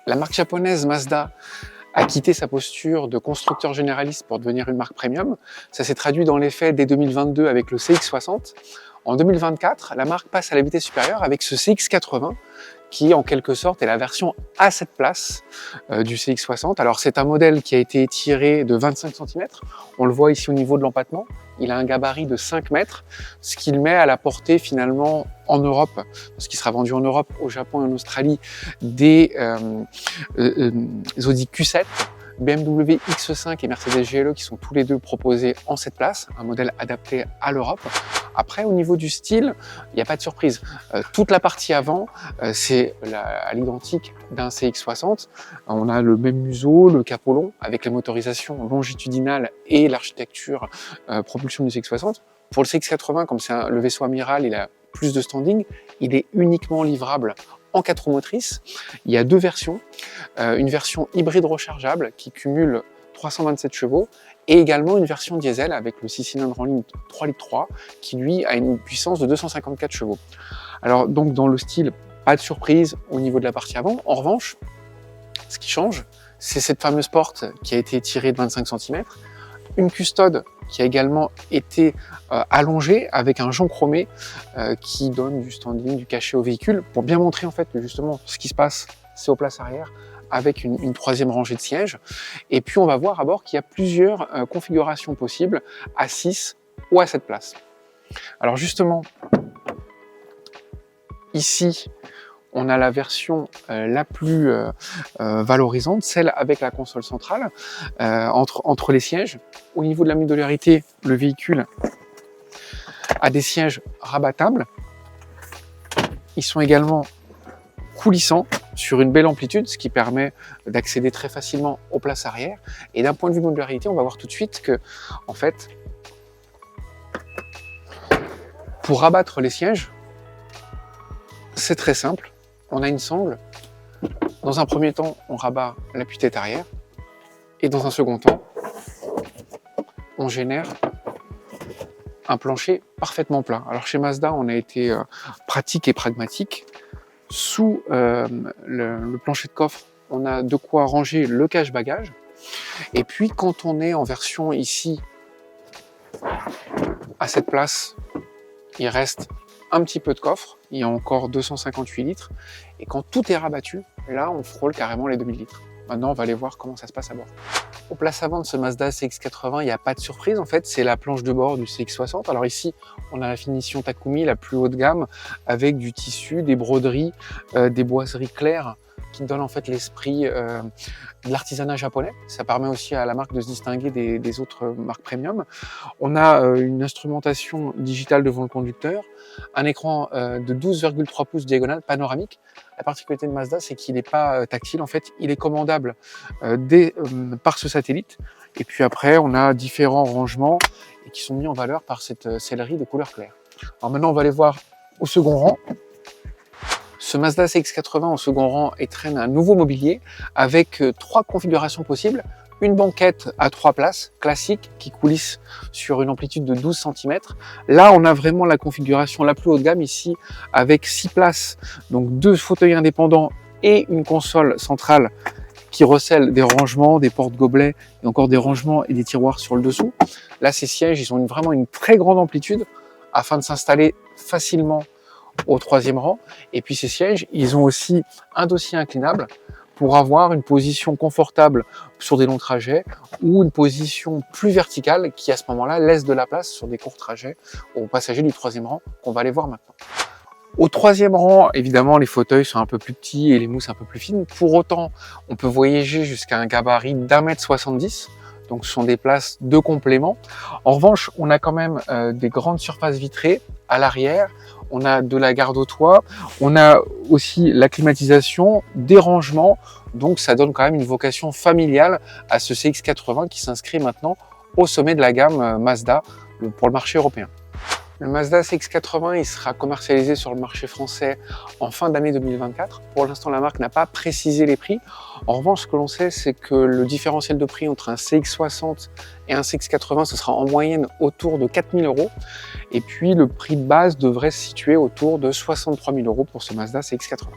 La marque japonaise Mazda a quitté sa posture de constructeur généraliste pour devenir une marque premium. Ça s'est traduit dans les faits dès 2022 avec le CX-60. En 2024, la marque passe à la vitesse supérieure avec ce CX-80 qui, en quelque sorte, est la version à 7 places du CX-60. Alors, c'est un modèle qui a été étiré de 25 cm. On le voit ici au niveau de l'empattement. Il a un gabarit de 5 mètres, ce qui le met à la portée finalement en Europe, parce qu'il sera vendu en Europe, au Japon et en Australie, des Audi Q7, BMW X5 et Mercedes GLE qui sont tous les deux proposés en 7 places, un modèle adapté à l'Europe. Après, au niveau du style, il n'y a pas de surprise. Toute la partie avant, c'est à l'identique d'un CX-60. On a le même museau, le capot long, avec les motorisations longitudinales et l'architecture propulsion du CX-60. Pour le CX-80, comme c'est le vaisseau amiral, il a plus de standing, il est uniquement livrable en 4 roues motrices. Il y a 2 versions, une version hybride rechargeable qui cumule 327 chevaux et également une version diesel avec le 6 cylindres en ligne 3,3 litres qui lui a une puissance de 254 chevaux. Alors donc dans le style, pas de surprise au niveau de la partie avant. En revanche, ce qui change, c'est cette fameuse porte qui a été tirée de 25 cm, une custode qui a également été allongée avec un jonc chromé qui donne du standing, du cachet au véhicule pour bien montrer en fait que justement ce qui se passe, c'est aux places arrière avec une troisième rangée de sièges. Et puis on va voir à bord qu'il y a plusieurs configurations possibles à 6 ou à 7 places. Alors justement, ici, on a la version la plus valorisante, celle avec la console centrale, entre les sièges. Au niveau de la modularité, le véhicule a des sièges rabattables. Ils sont également coulissants sur une belle amplitude, ce qui permet d'accéder très facilement aux places arrière. Et d'un point de vue modularité, on va voir tout de suite que, en fait, pour rabattre les sièges, c'est très simple. On a une sangle. Dans un premier temps, on rabat l'appui-tête arrière. Et dans un second temps, on génère un plancher parfaitement plat. Alors chez Mazda, on a été pratique et pragmatique. Sous le plancher de coffre, on a de quoi ranger le cache-bagages. Et puis quand on est en version ici, à cette place, il reste un petit peu de coffre. Il y a encore 258 litres. Et quand tout est rabattu, là, on frôle carrément les 2000 litres. Maintenant, on va aller voir comment ça se passe à bord. Aux places avant de ce Mazda CX-80, il n'y a pas de surprise. En fait, c'est la planche de bord du CX-60. Alors ici, on a la finition Takumi, la plus haut de gamme, avec du tissu, des broderies, des boiseries claires qui donnent en fait l'esprit de l'artisanat japonais. Ça permet aussi à la marque de se distinguer des autres marques premium. On a une instrumentation digitale devant le conducteur, un écran de 12,3 pouces diagonale panoramique. La particularité de Mazda, c'est qu'il n'est pas tactile, en fait, il est commandable par ce satellite. Et puis après, on a différents rangements et qui sont mis en valeur par cette sellerie de couleur claire. Alors maintenant, on va aller voir au second rang. Ce Mazda CX-80 au second rang étraîne un nouveau mobilier avec 3 configurations possibles. Une banquette à 3 places, classique, qui coulisse sur une amplitude de 12 cm. Là, on a vraiment la configuration la plus haut de gamme ici, avec 6 places, donc 2 fauteuils indépendants et une console centrale qui recèle des rangements, des porte-gobelets et encore des rangements et des tiroirs sur le dessous. Là, ces sièges, ils ont vraiment une très grande amplitude afin de s'installer facilement au 3e rang. Et puis ces sièges, ils ont aussi un dossier inclinable pour avoir une position confortable sur des longs trajets ou une position plus verticale qui, à ce moment-là, laisse de la place sur des courts trajets aux passagers du 3e rang qu'on va aller voir maintenant. Au 3e rang, évidemment, les fauteuils sont un peu plus petits et les mousses un peu plus fines. Pour autant, on peut voyager jusqu'à un gabarit d'1,70 m. Donc, ce sont des places de complément. En revanche, on a quand même des grandes surfaces vitrées à l'arrière. On a de la garde au toit. On a aussi la climatisation, des rangements. Donc, ça donne quand même une vocation familiale à ce CX-80 qui s'inscrit maintenant au sommet de la gamme Mazda pour le marché européen. Le Mazda CX-80, il sera commercialisé sur le marché français en fin d'année 2024. Pour l'instant, la marque n'a pas précisé les prix. En revanche, ce que l'on sait, c'est que le différentiel de prix entre un CX-60 et un CX-80, ce sera en moyenne autour de 4 000 €. Et puis, le prix de base devrait se situer autour de 63 000 € pour ce Mazda CX-80.